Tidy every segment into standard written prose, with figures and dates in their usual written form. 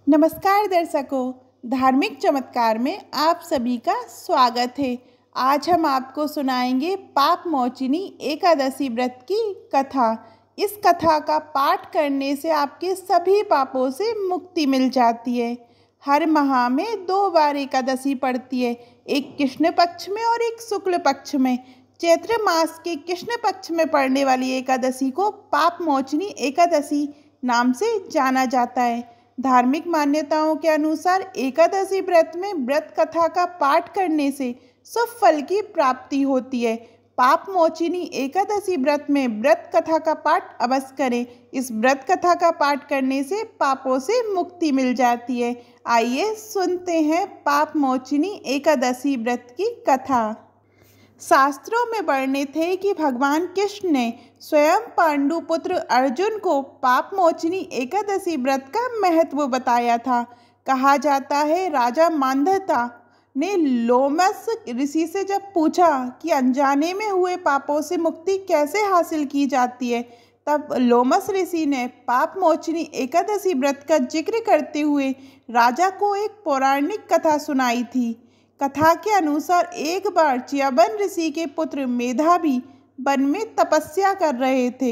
नमस्कार दर्शकों, धार्मिक चमत्कार में आप सभी का स्वागत है। आज हम आपको सुनाएंगे पाप मोचिनी एकादशी व्रत की कथा। इस कथा का पाठ करने से आपके सभी पापों से मुक्ति मिल जाती है। हर माह में 2 बार एकादशी पड़ती है, एक कृष्ण पक्ष में और एक शुक्ल पक्ष में। चैत्र मास के कृष्ण पक्ष में पड़ने वाली एकादशी को पाप मोचिनी एकादशी नाम से जाना जाता है। धार्मिक मान्यताओं के अनुसार एकादशी व्रत में व्रत कथा का पाठ करने से शुभ फल की प्राप्ति होती है। पाप मोचिनी एकादशी व्रत में व्रत कथा का पाठ अवश्य करें। इस व्रत कथा का पाठ करने से पापों से मुक्ति मिल जाती है। आइए सुनते हैं पाप मोचिनी एकादशी व्रत की कथा। शास्त्रों में वर्णित है कि भगवान कृष्ण ने स्वयं पांडु पुत्र अर्जुन को पाप मोचिनी एकादशी व्रत का महत्व बताया था। कहा जाता है राजा मांधाता ने लोमस ऋषि से जब पूछा कि अनजाने में हुए पापों से मुक्ति कैसे हासिल की जाती है, तब लोमस ऋषि ने पाप मोचिनी एकादशी व्रत का जिक्र करते हुए राजा को एक पौराणिक कथा सुनाई थी। कथा के अनुसार एक बार च्यवन ऋषि के पुत्र मेधावी वन में तपस्या कर रहे थे।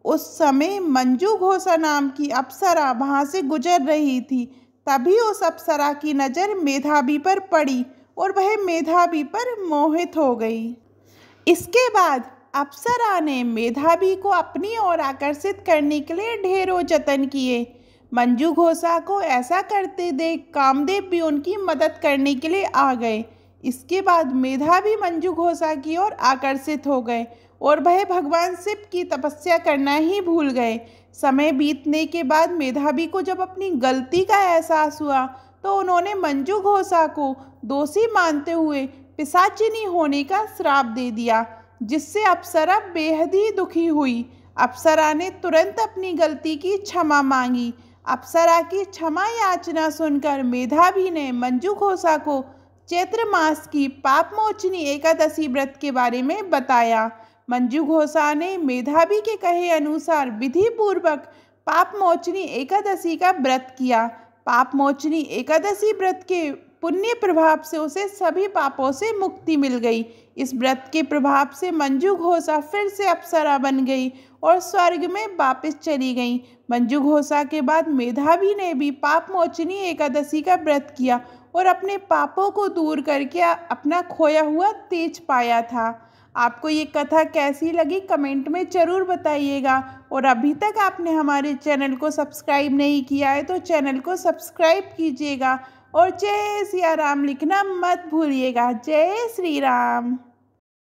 उस समय मंजू घोषा नाम की अप्सरा वहां से गुजर रही थी। तभी उस अप्सरा की नज़र मेधावी पर पड़ी और वह मेधावी पर मोहित हो गई। इसके बाद अप्सरा ने मेधावी को अपनी ओर आकर्षित करने के लिए ढेरों जतन किए। मंजू घोषा को ऐसा करते देख कामदेव भी उनकी मदद करने के लिए आ गए। इसके बाद मेधावी मंजू घोषा की ओर आकर्षित हो गए और वह भगवान शिव की तपस्या करना ही भूल गए। समय बीतने के बाद मेधावी को जब अपनी गलती का एहसास हुआ तो उन्होंने मंजू घोषा को दोषी मानते हुए पिशाचिनी होने का श्राप दे दिया, जिससे अप्सरा बेहद ही दुखी हुई। अप्सरा ने तुरंत अपनी गलती की क्षमा मांगी। अप्सरा की क्षमा याचना सुनकर मेधावी ने मंजू घोषा को चैत्र मास की पाप मोचिनी एकादशी व्रत के बारे में बताया। मंजू घोषा ने मेधावी के कहे अनुसार विधि पूर्वक पाप मोचिनी एकादशी का व्रत किया। पाप मोचिनी एकादशी व्रत के पुण्य प्रभाव से उसे सभी पापों से मुक्ति मिल गई। इस व्रत के प्रभाव से मंजू घोषा फिर से अप्सरा बन गई और स्वर्ग में वापस चली गई। मंजू घोषा के बाद मेधावी ने भी पाप मोचिनी एकादशी का व्रत किया और अपने पापों को दूर करके अपना खोया हुआ तेज पाया था। आपको ये कथा कैसी लगी कमेंट में ज़रूर बताइएगा। और अभी तक आपने हमारे चैनल को सब्सक्राइब नहीं किया है तो चैनल को सब्सक्राइब कीजिएगा और जय सिया राम लिखना मत भूलिएगा। जय श्री राम।